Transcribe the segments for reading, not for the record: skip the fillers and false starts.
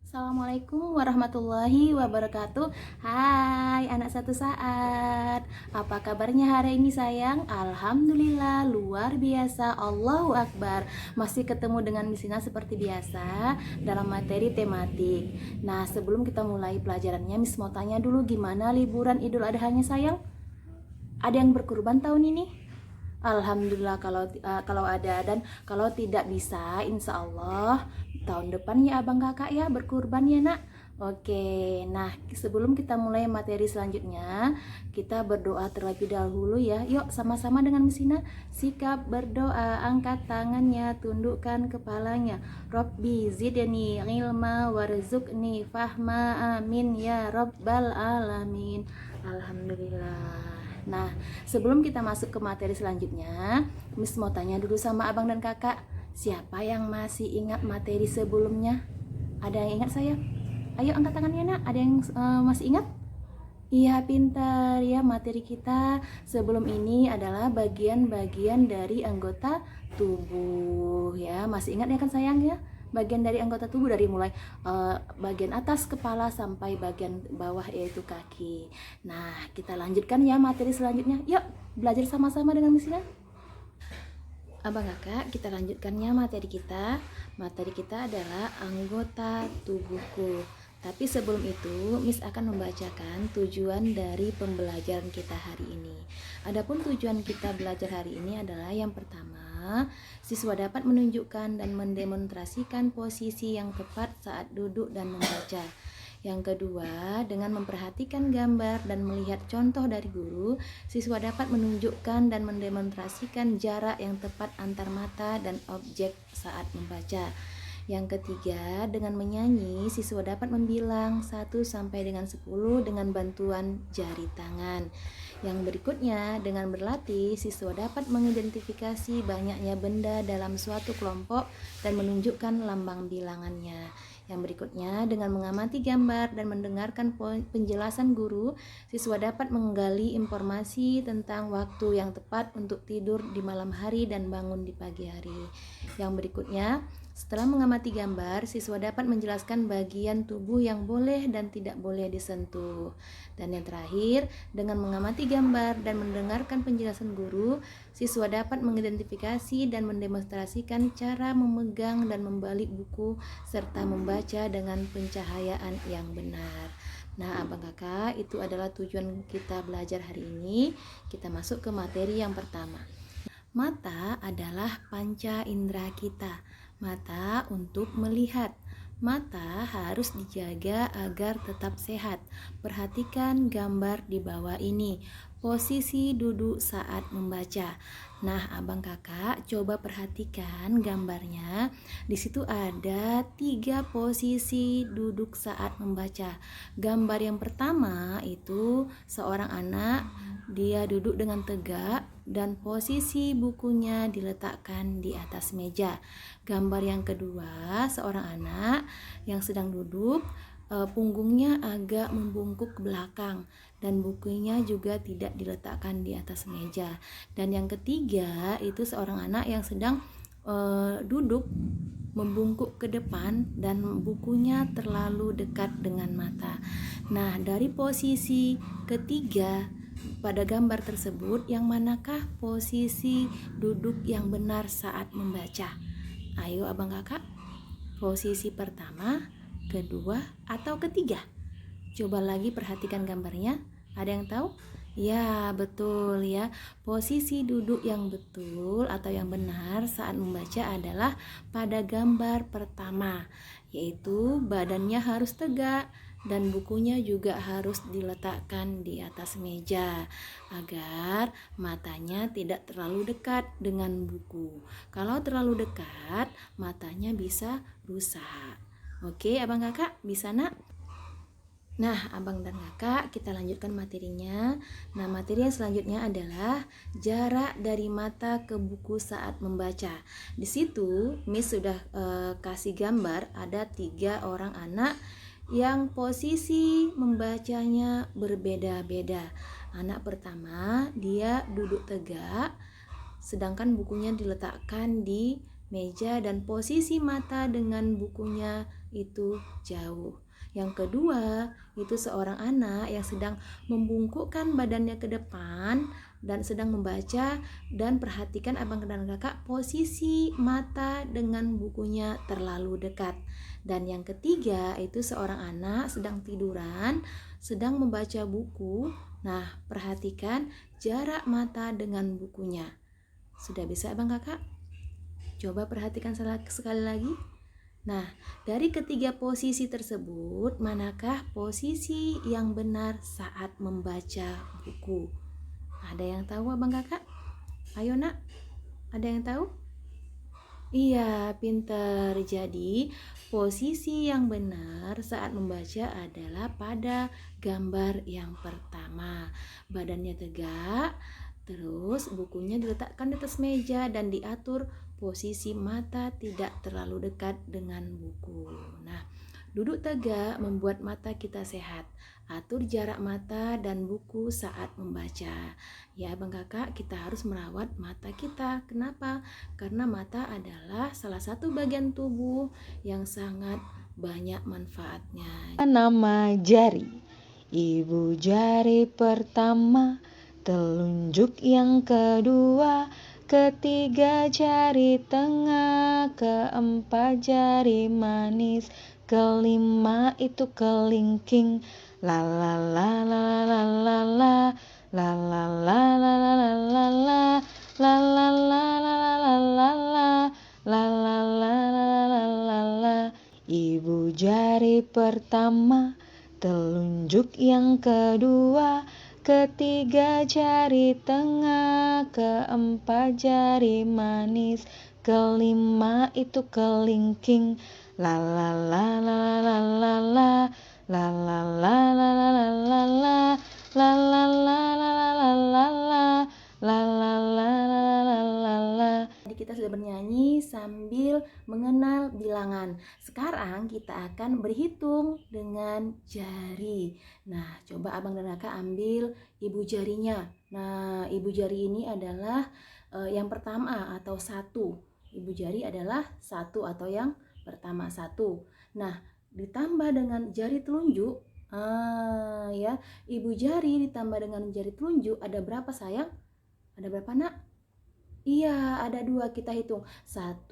Assalamualaikum warahmatullahi wabarakatuh. Hai anak satu saat. Apa kabarnya hari ini sayang? Alhamdulillah luar biasa. Allahu Akbar. Masih ketemu dengan Misina seperti biasa dalam materi tematik. Nah, sebelum kita mulai pelajarannya, Miss mau tanya dulu, gimana liburan Idul Adhanya sayang? Ada yang berkurban tahun ini? Alhamdulillah kalau ada, dan kalau tidak bisa insya Allah tahun depan ya abang kakak ya berkurban ya nak. Oke, nah sebelum kita mulai materi selanjutnya, kita berdoa terlebih dahulu ya. Yuk sama-sama dengan Misina. Sikap berdoa, angkat tangannya, tundukkan kepalanya. Robbi zidni ilma warzuqni fahma, amin ya rabbal alamin. Alhamdulillah. Nah, sebelum kita masuk ke materi selanjutnya, Miss mau tanya dulu sama abang dan kakak, siapa yang masih ingat materi sebelumnya? Ada yang ingat saya? Ayo angkat tangannya nak, ada yang masih ingat? Iya pintar ya, materi kita sebelum ini adalah bagian-bagian dari anggota tubuh ya. Masih ingat ya kan sayang ya? Bagian dari anggota tubuh dari mulai bagian atas kepala sampai bagian bawah yaitu kaki. Nah, kita lanjutkan ya materi selanjutnya. Yuk, belajar sama-sama dengan Misina. Abang kakak, kita lanjutkannya materi kita. Materi kita adalah anggota tubuhku. Tapi sebelum itu, Miss akan membacakan tujuan dari pembelajaran kita hari ini. Adapun tujuan kita belajar hari ini adalah yang pertama, siswa dapat menunjukkan dan mendemonstrasikan posisi yang tepat saat duduk dan membaca. Yang kedua, dengan memperhatikan gambar dan melihat contoh dari guru, siswa dapat menunjukkan dan mendemonstrasikan jarak yang tepat antar mata dan objek saat membaca. Yang ketiga, dengan menyanyi, siswa dapat membilang 1 sampai dengan 10 dengan bantuan jari tangan. Yang berikutnya, dengan berlatih, siswa dapat mengidentifikasi banyaknya benda dalam suatu kelompok dan menunjukkan lambang bilangannya. Yang berikutnya, dengan mengamati gambar dan mendengarkan penjelasan guru, siswa dapat menggali informasi tentang waktu yang tepat untuk tidur di malam hari dan bangun di pagi hari. Yang berikutnya, setelah mengamati gambar, siswa dapat menjelaskan bagian tubuh yang boleh dan tidak boleh disentuh. Dan yang terakhir, dengan mengamati gambar dan mendengarkan penjelasan guru, siswa dapat mengidentifikasi dan mendemonstrasikan cara memegang dan membalik buku serta membaca dengan pencahayaan yang benar. Nah, abang kakak, itu adalah tujuan kita belajar hari ini. Kita masuk ke materi yang pertama. Mata adalah panca indera kita. Mata untuk melihat. Mata harus dijaga agar tetap sehat. Perhatikan gambar di bawah ini. Posisi duduk saat membaca. Nah, abang kakak coba perhatikan gambarnya. Di situ ada 3 posisi duduk saat membaca. Gambar yang pertama itu seorang anak, dia duduk dengan tegak dan posisi bukunya diletakkan di atas meja. Gambar yang kedua, seorang anak yang sedang duduk, punggungnya agak membungkuk ke belakang dan bukunya juga tidak diletakkan di atas meja. Dan yang ketiga, itu seorang anak yang sedang duduk membungkuk ke depan dan bukunya terlalu dekat dengan mata. Nah, dari posisi ketiga pada gambar tersebut, yang manakah posisi duduk yang benar saat membaca? Ayo abang kakak, posisi pertama, kedua, atau ketiga? Coba lagi perhatikan gambarnya. Ada yang tahu? Ya, betul ya. Posisi duduk yang betul atau yang benar saat membaca adalah pada gambar pertama, yaitu badannya harus tegak dan bukunya juga harus diletakkan di atas meja agar matanya tidak terlalu dekat dengan buku. Kalau terlalu dekat, matanya bisa rusak. Oke, abang kakak, bisa nak? Nah, abang dan kakak, kita lanjutkan materinya. Nah, materi yang selanjutnya adalah jarak dari mata ke buku saat membaca. Di situ, Miss sudah kasih gambar ada 3 orang anak yang posisi membacanya berbeda-beda. Anak pertama, dia duduk tegak, sedangkan bukunya diletakkan di meja dan posisi mata dengan bukunya itu jauh. Yang kedua, itu seorang anak yang sedang membungkukkan badannya ke depan dan sedang membaca, dan perhatikan abang dan kakak, posisi mata dengan bukunya terlalu dekat. Dan yang ketiga, itu seorang anak sedang tiduran, sedang membaca buku. Nah, perhatikan jarak mata dengan bukunya. Sudah bisa abang kakak? Coba perhatikan sekali lagi. Nah, dari ketiga posisi tersebut, manakah posisi yang benar saat membaca buku? Ada yang tahu abang kakak? Ayo nak, ada yang tahu? Iya, pinter. Jadi, posisi yang benar saat membaca adalah pada gambar yang pertama. Badannya tegak, terus bukunya diletakkan di atas meja dan diatur posisi mata tidak terlalu dekat dengan buku. Nah, duduk tegak membuat mata kita sehat. Atur jarak mata dan buku saat membaca. Ya, Bang Kakak, kita harus merawat mata kita. Kenapa? Karena mata adalah salah satu bagian tubuh yang sangat banyak manfaatnya. Nama jari. Ibu jari pertama, telunjuk yang kedua, ketiga jari tengah, keempat jari manis, kelima itu kelingking. La la la la la la la, la la la la la la la la, la la la la la la la, la la la la la la. Ibu jari pertama, telunjuk yang kedua, ketiga jari tengah, keempat jari manis, kelima itu kelingking. La la la la la la la, la la la la la la la la, la la la la la la la la, la la la la la la la. Tadi kita sudah bernyanyi sambil mengenal bilangan. Sekarang kita akan berhitung dengan jari. Nah, coba abang dan kakak ambil ibu jarinya. Nah, ibu jari ini adalah yang pertama atau satu. Ibu jari adalah satu atau yang pertama, satu. Nah, ditambah dengan jari telunjuk. Ya, ibu jari ditambah dengan jari telunjuk ada berapa sayang? Ada berapa nak? Iya, ada dua, kita hitung. 1,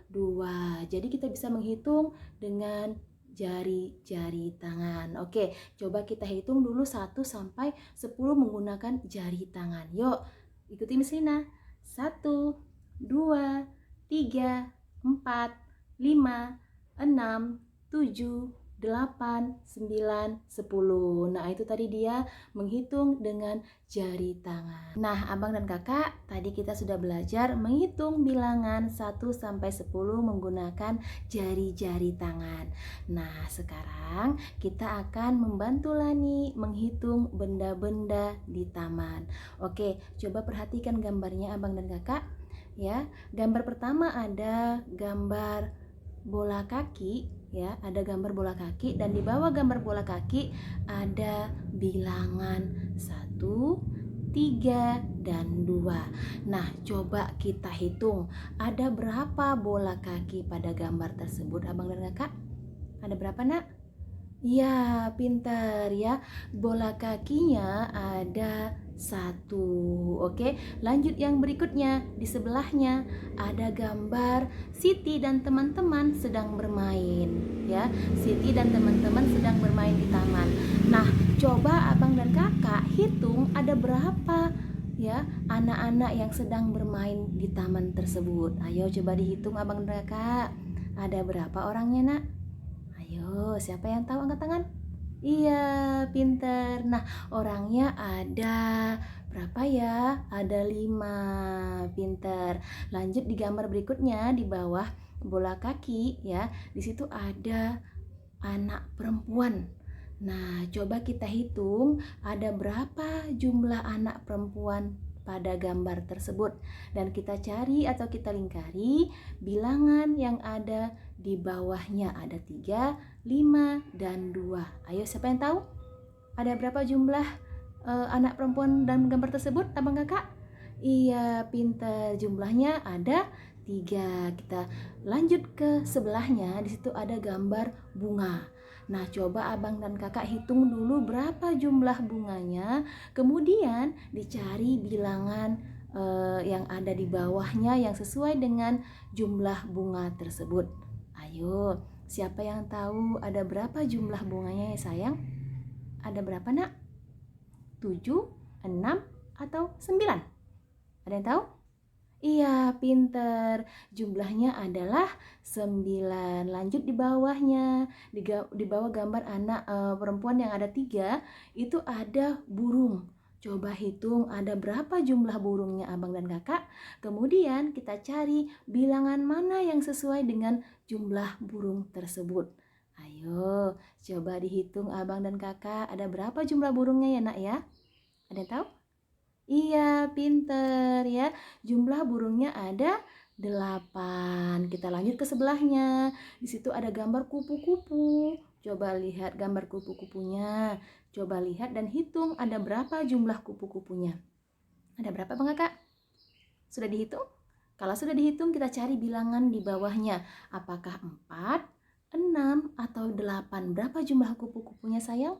2. Jadi kita bisa menghitung dengan jari-jari tangan. Oke, coba kita hitung dulu 1 sampai 10 menggunakan jari tangan. Yuk, ikuti Miss Lina. 1, 2, 3, 4, 5, 6, 7, 8, 9, 10. Nah, itu tadi dia menghitung dengan jari tangan. Nah, abang dan kakak, tadi kita sudah belajar menghitung bilangan 1 sampai 10 menggunakan jari-jari tangan. Nah, sekarang kita akan membantu Lani menghitung benda-benda di taman. Oke, coba perhatikan gambarnya abang dan kakak. Ya, gambar pertama ada gambar bola kaki, ya, ada gambar bola kaki, dan di bawah gambar bola kaki ada bilangan 1, 3, dan 2. Nah, coba kita hitung ada berapa bola kaki pada gambar tersebut abang dan kakak? Ada berapa nak? Ya, pintar ya. Bola kakinya ada 1. Oke, lanjut yang berikutnya. Di sebelahnya ada gambar Siti dan teman-teman sedang bermain, ya. Siti dan teman-teman sedang bermain di taman. Nah, coba abang dan kakak hitung ada berapa ya anak-anak yang sedang bermain di taman tersebut. Ayo coba dihitung abang dan kakak. Ada berapa orangnya nak? Ayo, siapa yang tahu angkat tangan? Iya, pinter. Nah, orangnya ada berapa ya? Ada 5. Pinter. Lanjut di gambar berikutnya, di bawah bola kaki ya. Di situ ada anak perempuan. Nah, coba kita hitung ada berapa jumlah anak perempuan pada gambar tersebut, dan kita cari atau kita lingkari bilangan yang ada di bawahnya. Ada 3, 5, dan 2. Ayo, siapa yang tahu? Ada berapa jumlah anak perempuan dalam gambar tersebut, abang kakak? Iya, pintar. Jumlahnya ada 3. Kita lanjut ke sebelahnya, di situ ada gambar bunga. Nah, coba abang dan kakak hitung dulu berapa jumlah bunganya, kemudian dicari bilangan yang ada di bawahnya yang sesuai dengan jumlah bunga tersebut. Ayo, siapa yang tahu ada berapa jumlah bunganya ya sayang? Ada berapa nak? 7, 6, atau 9? Ada yang tahu? Iya, pinter. Jumlahnya adalah 9. Lanjut di bawahnya. Di bawah gambar anak perempuan yang ada 3, itu ada burung. Coba hitung ada berapa jumlah burungnya abang dan kakak. Kemudian kita cari bilangan mana yang sesuai dengan jumlah burung tersebut. Ayo, coba dihitung abang dan kakak. Ada berapa jumlah burungnya ya nak ya? Ada yang tahu? Iya, pinter ya. Jumlah burungnya ada 8. Kita lanjut ke sebelahnya. Di situ ada gambar kupu-kupu. Coba lihat gambar kupu-kupunya. Coba lihat dan hitung ada berapa jumlah kupu-kupunya. Ada berapa Bang Kakak? Sudah dihitung? Kalau sudah dihitung, kita cari bilangan di bawahnya. Apakah 4, 6, atau 8? Berapa jumlah kupu-kupunya sayang?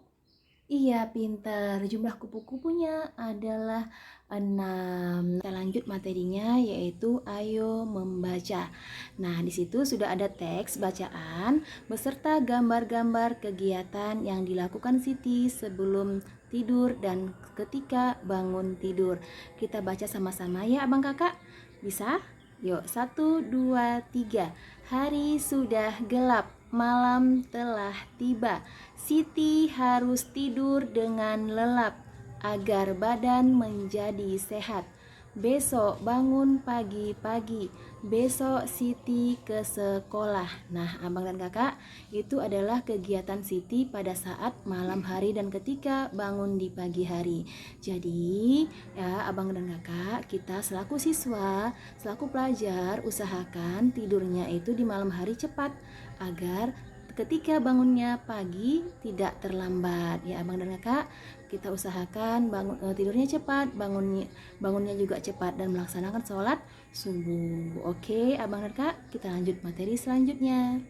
Iya, pinter. Jumlah kupu-kupunya adalah 6. Kita lanjut materinya, yaitu ayo membaca. Nah, di situ sudah ada teks bacaan beserta gambar-gambar kegiatan yang dilakukan Siti sebelum tidur dan ketika bangun tidur. Kita baca sama-sama ya abang kakak. Bisa? Yuk, 1, 2, 3. Hari sudah gelap, malam telah tiba. Siti harus tidur dengan lelap agar badan menjadi sehat. Besok bangun pagi-pagi, besok Siti ke sekolah. Nah, abang dan kakak, itu adalah kegiatan Siti pada saat malam hari dan ketika bangun di pagi hari. Jadi, ya abang dan kakak, kita selaku siswa, selaku pelajar, usahakan tidurnya itu di malam hari cepat agar ketika bangunnya pagi tidak terlambat ya abang dan kakak. Kita usahakan tidurnya cepat, bangunnya juga cepat dan melaksanakan sholat subuh. Oke abang dan kakak, kita lanjut materi selanjutnya.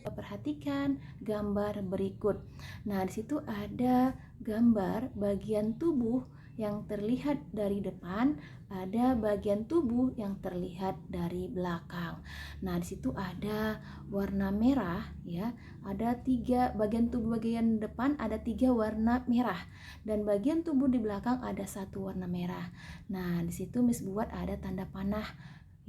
Perhatikan gambar berikut. Nah, di situ ada gambar bagian tubuh yang terlihat dari depan, ada bagian tubuh yang terlihat dari belakang. Nah, di situ ada warna merah ya. Ada 3 bagian tubuh, bagian depan ada 3 warna merah dan bagian tubuh di belakang ada 1 warna merah. Nah, di situ Miss buat ada tanda panah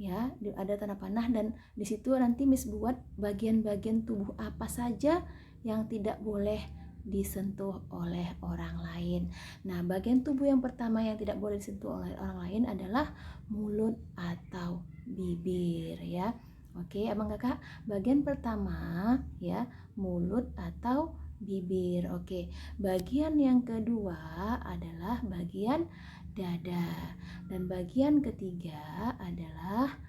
ya, ada tanda panah dan di situ nanti Miss buat bagian-bagian tubuh apa saja yang tidak boleh disentuh oleh orang lain. Nah, bagian tubuh yang pertama yang tidak boleh disentuh oleh orang lain adalah mulut atau bibir ya. Oke, abang kakak, bagian pertama ya, mulut atau bibir. Oke, bagian yang kedua adalah bagian dada dan bagian ketiga adalah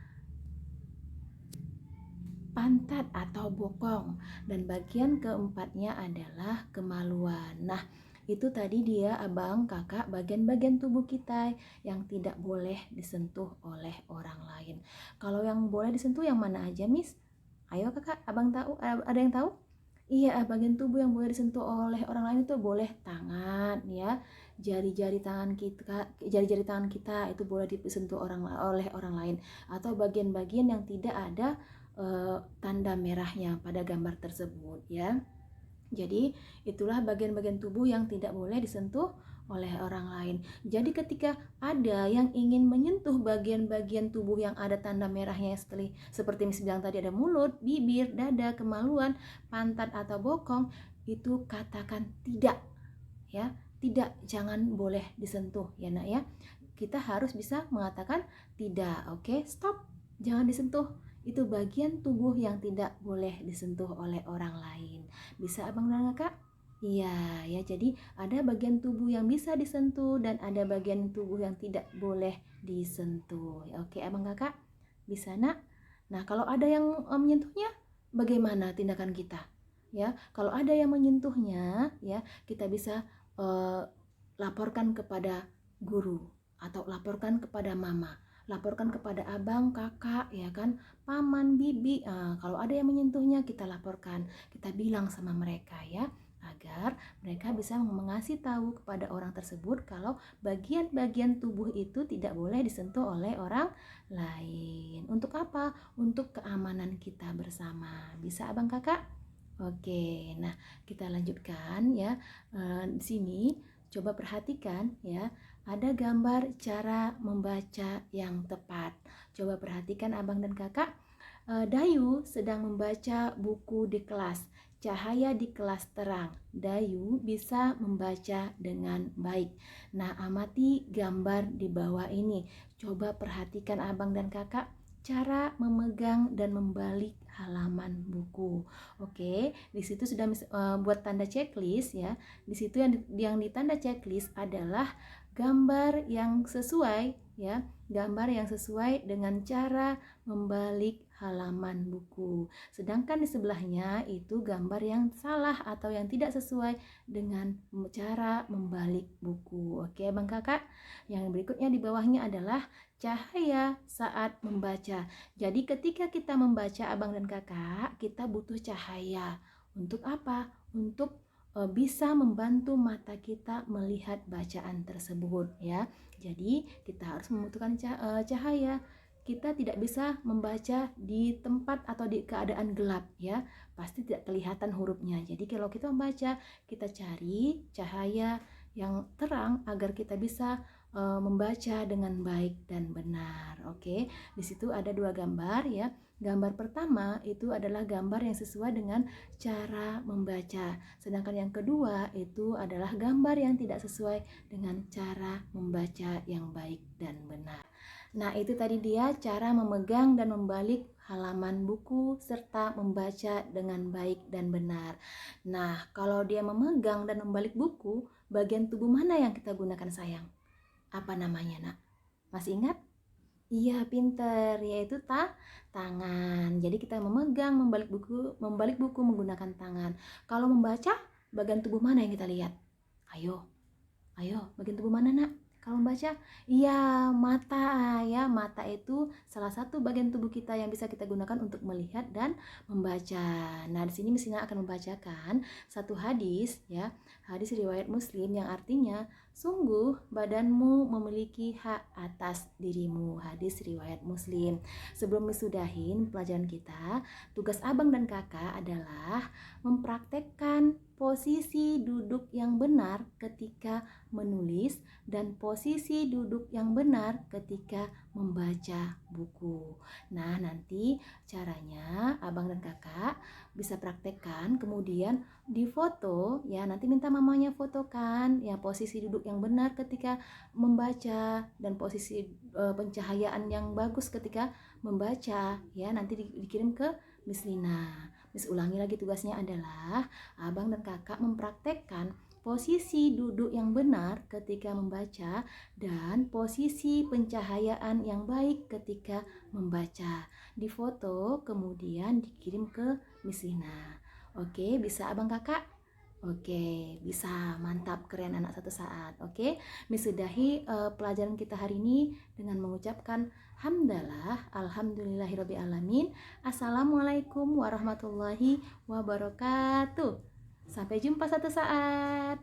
pantat atau bokong dan bagian keempatnya adalah kemaluan. Nah, itu tadi dia abang kakak bagian-bagian tubuh kita yang tidak boleh disentuh oleh orang lain. Kalau yang boleh disentuh yang mana aja Miss? Ayo kakak, abang tahu, ada yang tahu? Iya, bagian tubuh yang boleh disentuh oleh orang lain itu boleh tangan ya, jari-jari tangan kita itu boleh disentuh oleh orang lain, atau bagian-bagian yang tidak ada tanda merahnya pada gambar tersebut ya. Jadi itulah bagian-bagian tubuh yang tidak boleh disentuh oleh orang lain. Jadi ketika ada yang ingin menyentuh bagian-bagian tubuh yang ada tanda merahnya seperti Miss bilang tadi, ada mulut, bibir, dada, kemaluan, pantat atau bokong, itu katakan tidak ya. Tidak, jangan boleh disentuh ya nak ya. Kita harus bisa mengatakan tidak. Oke, stop. Jangan disentuh. Itu bagian tubuh yang tidak boleh disentuh oleh orang lain. Bisa abang dan kakak? Iya ya, jadi ada bagian tubuh yang bisa disentuh dan ada bagian tubuh yang tidak boleh disentuh. Oke abang kakak, bisa nak? Nah, kalau ada yang menyentuhnya, bagaimana tindakan kita? Ya, kalau ada yang menyentuhnya, ya kita bisa laporkan kepada guru atau laporkan kepada mama. laporkan kepada abang, kakak, ya kan, paman, bibi. Kalau ada yang menyentuhnya kita laporkan, kita bilang sama mereka ya, agar mereka bisa mengasih tahu kepada orang tersebut kalau bagian-bagian tubuh itu tidak boleh disentuh oleh orang lain. Untuk apa? Untuk keamanan kita bersama. Bisa abang kakak? Oke, nah kita lanjutkan ya. Di sini coba perhatikan ya, ada gambar cara membaca yang tepat. Coba perhatikan abang dan kakak. Dayu sedang membaca buku di kelas. Cahaya di kelas terang. Dayu bisa membaca dengan baik. Nah, amati gambar di bawah ini. Coba perhatikan abang dan kakak cara memegang dan membalik halaman buku. Oke, di situ sudah buat tanda checklist ya. Di situ yang ditanda checklist adalah gambar yang sesuai ya, gambar yang sesuai dengan cara membalik halaman buku. Sedangkan di sebelahnya itu gambar yang salah atau yang tidak sesuai dengan cara membalik buku. Oke, Bang Kakak. Yang berikutnya di bawahnya adalah cahaya saat membaca. Jadi ketika kita membaca abang dan kakak, kita butuh cahaya. Untuk apa? Untuk bisa membantu mata kita melihat bacaan tersebut ya. Jadi kita harus membutuhkan cahaya. Kita tidak bisa membaca di tempat atau di keadaan gelap ya. Pasti tidak kelihatan hurufnya. Jadi kalau kita membaca, kita cari cahaya yang terang agar kita bisa membaca dengan baik dan benar. Oke, di situ ada dua gambar ya. Gambar pertama itu adalah gambar yang sesuai dengan cara membaca. Sedangkan yang kedua itu adalah gambar yang tidak sesuai dengan cara membaca yang baik dan benar. Nah, itu tadi dia cara memegang dan membalik halaman buku serta membaca dengan baik dan benar. Nah, kalau dia memegang dan membalik buku, bagian tubuh mana yang kita gunakan sayang? Apa namanya, Nak? Masih ingat? Iya, pinter, yaitu tangan. Jadi kita memegang, membalik buku menggunakan tangan. Kalau membaca, bagian tubuh mana yang kita lihat? Ayo, bagian tubuh mana, Nak? Kalau membaca, iya, mata ya. Mata itu salah satu bagian tubuh kita yang bisa kita gunakan untuk melihat dan membaca. Nah, di sini Misina akan membacakan satu hadis ya, hadis riwayat Muslim yang artinya sungguh badanmu memiliki hak atas dirimu. Hadis riwayat Muslim. Sebelum disudahin pelajaran kita, tugas abang dan kakak adalah mempraktekkan posisi duduk yang benar ketika menulis dan posisi duduk yang benar ketika membaca buku. Nah, nanti caranya abang dan kakak bisa praktekkan, kemudian difoto ya, nanti minta mamanya fotokan ya posisi duduk yang benar ketika membaca dan posisi pencahayaan yang bagus ketika membaca ya, nanti dikirim ke Miss Lina. Miss ulangi lagi, tugasnya adalah abang dan kakak mempraktekkan posisi duduk yang benar ketika membaca dan posisi pencahayaan yang baik ketika membaca. Difoto kemudian dikirim ke Miss Lina. Oke, bisa abang kakak? Oke, bisa. Mantap, keren anak satu saat. Oke, Miss sudahi pelajaran kita hari ini dengan mengucapkan hamdalah, alhamdulillahirabbil alamin. Assalamualaikum warahmatullahi wabarakatuh. Sampai jumpa satu saat.